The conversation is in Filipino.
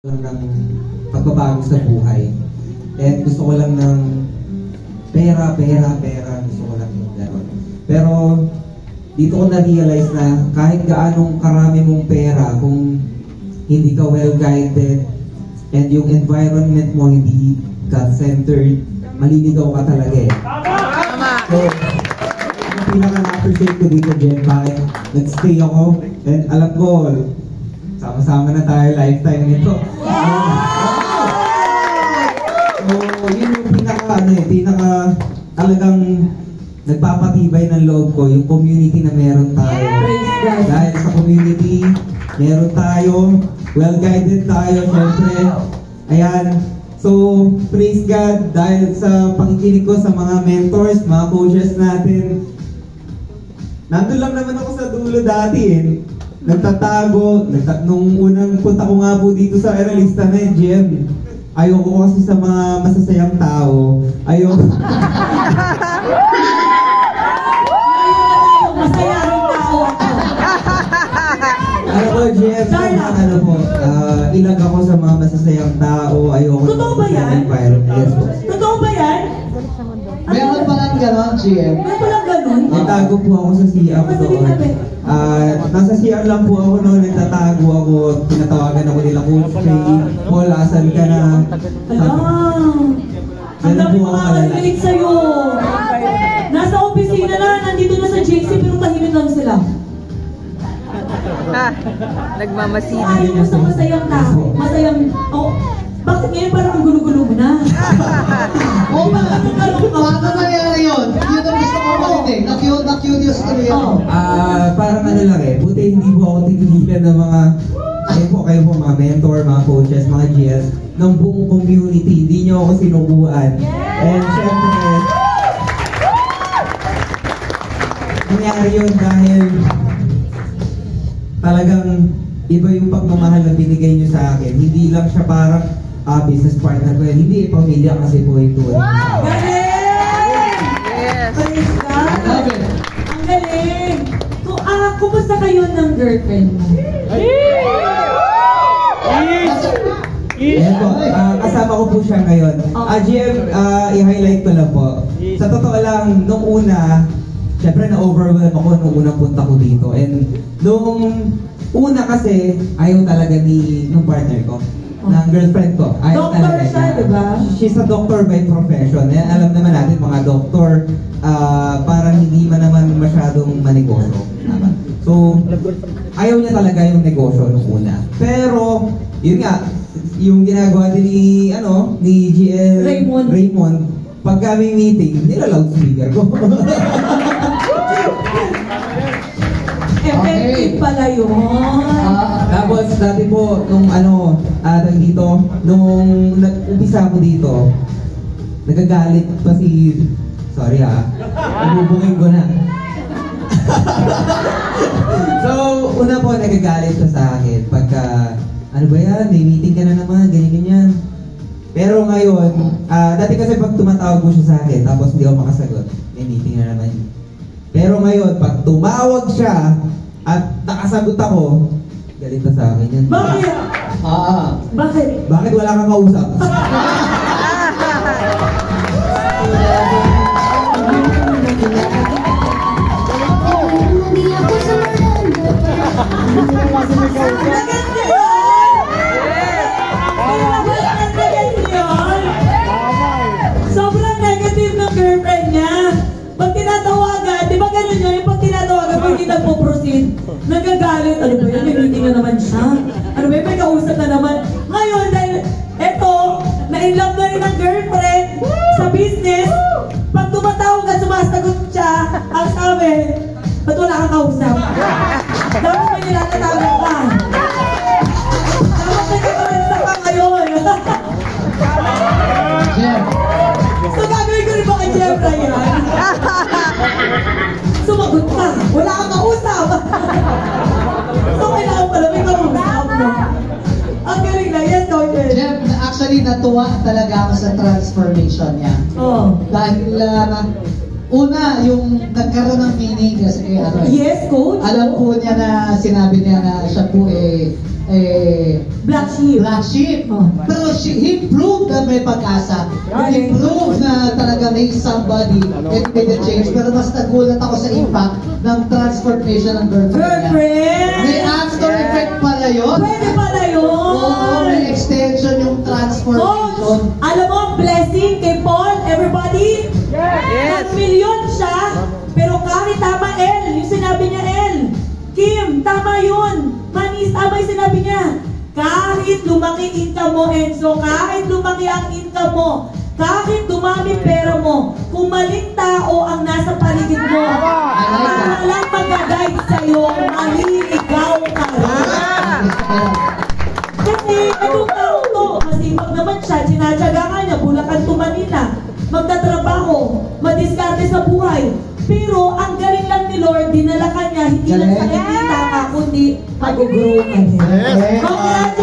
lang ng pagbabago sa buhay. And gusto ko lang ng pera. Gusto ko lang yung gano'n. Pero dito ko na-realize na kahit gaanong karami mong pera, kung hindi ka well-guided and yung environment mo hindi God-centered, maliligaw ka talaga eh. So, yung pinaka-na-appreciate ko dito, Jen, bakit nag-stay ako. And alam ko, sama-sama na tayo lifetime nito. So, yun yung pinaka talagang nagpapatibay ng loob ko, yung community na meron tayo. Dahil sa community, meron tayo, well-guided tayo, syempre. Ayan. So, praise God, dahil sa pakikinig ko sa mga mentors, mga coaches natin. Nandun lang naman ako sa dulo dati eh. Nagtatago, nung unang punta ko nga po dito sa Aerolista na yung GM, ayoko kasi sa mga masasayang tao. Ayoko. Masaya rin tao ako. Ano po, GM, ano po, ilag ako sa mga masasayang tao. Ayoko. Totoo ba yan? Yes po. Totoo ba yan? Meron pa lang gano'n, GM. Meron pa lang ganun? Nagtago po ako sa CR doon. Nasa CR lang po ako noon, nagtatago ako, pinatawagan ako nila Coach Faye, Paul, asan ka na? Ang dami makaka-relate sa'yo. Nasa opisina na, nandito na sa JC, pero tahimik lang sila. Nagmamasid. Ayaw mo sa masayang tao. Masayang, bakit ngayon parang ang gulo-gulo mo na? Oo, bakit paano nangyari yun? Yun ang gusto ko marinig. Na-curious ko yun. Parang ano lang eh, buti hindi po ako titigilan ng mga kayo po mga mentor, mga coaches, mga GS ng buong community. Hindi nyo ako sinubuan. And syempre, nangyari yun dahil talagang iba yung pagmamahal na binigay nyo sa akin. Hindi lang siya parang business partner ko yan. Hindi, pamilya kasi po ito. Wow! Galing! Yes! Praise God! Ang galing! So, kumusta kayo ng girlfriend mo? Ayan po, kasama ko po siya ngayon. GM, i-highlight ko lang po. Sa totoo lang, nung una, syempre na-overwhelm ako nung unang punta ko dito. And nung una kasi, ayaw talaga nung partner ko. Ng girlfriend ko. Ayaw Doctor talaga siya, diba? She's a doctor by profession. Eh, alam naman natin, mga doktor, parang hindi man naman masyadong manegosyo. So, ayaw niya talaga yung negosyo nung una. Pero, yun nga, yung ginagawa din ni GL Raymond, pag kami meeting, nila-loudspeaker ko. Effective pala yun. Tapos dati po, nung dito, nung nag-umpisa ako dito, nagagalit pa sorry nabubungin ko na. So, una po, nagagalit pa sa akin pagka, ano ba yan, may meeting ka na naman, ganyan. Pero ngayon, dati kasi pag tumatawag po siya sa akin, tapos hindi ako makasagot, may meeting na naman. Pero ngayon, pag tumawag siya, at nakasagot ako, galit na sa akin yan. Bakit? Bakit? Bakit wala kang kausap? Sobrang negative ng girlfriend niya. Pag tinatawagan, di ba ganun yun? Pag tinatawagan, pag hindi nagpo-proceed, nagagalit. Ano ba yun? May meeting na naman siya. Ano ba yun? May kausap na naman. Ngayon, dahil eto, na-inlove na rin ang girlfriend sa business. Pag tumatawag at sumasagot siya, ang sabi, ba't wala kang kausap? Dapat may nilatatawag ka. Dapat may kakamenta ka ngayon. So gagawin ko rin ba kay Jeffra yan? Sumagot ka. Wala kang kausap. So kailangan pala may kausap mo. Ang galing na. Yes, Coach. Jeff, actually natuwa talaga ako sa transformation niya. Dahil una, yung nagkaroon ng meaning kasi Yes, Coach. alam po niya na sinabi niya na siya po Black sheep. Black sheep. Oh. Pero he proved na may pag-asa. He proved na talaga may somebody and made a change. Pero mas nagulat ako sa impact ng transformation ng girlfriend niya. May after effect pala yun. Pwede pala yun. Oo, may extension yung transformation. Coach, alam mo, blessing kay Paul, everybody? Yes. Nag-milyon siya, pero kahit tama El, yung sinabi niya El. Kim, tama yun. Manis, tama yung sinabi niya. Kahit lumaki income mo, Enzo, kahit lumaki ang income mo, kahit dumami pera mo, kung maling tao ang nasa paligid mo, walang mag-guide sa'yo, mali ikaw ka rin. Kasi itong tao to, masipag naman siya, sinatsaga niya, Bulacan to Manila, magtatrabaho, madiskarte sa buhay. Pero ang galing lang ni Lord, dinala ka niya, hindi lang sa nakikita ka, kundi mag-grow ka din. Yes. Congrats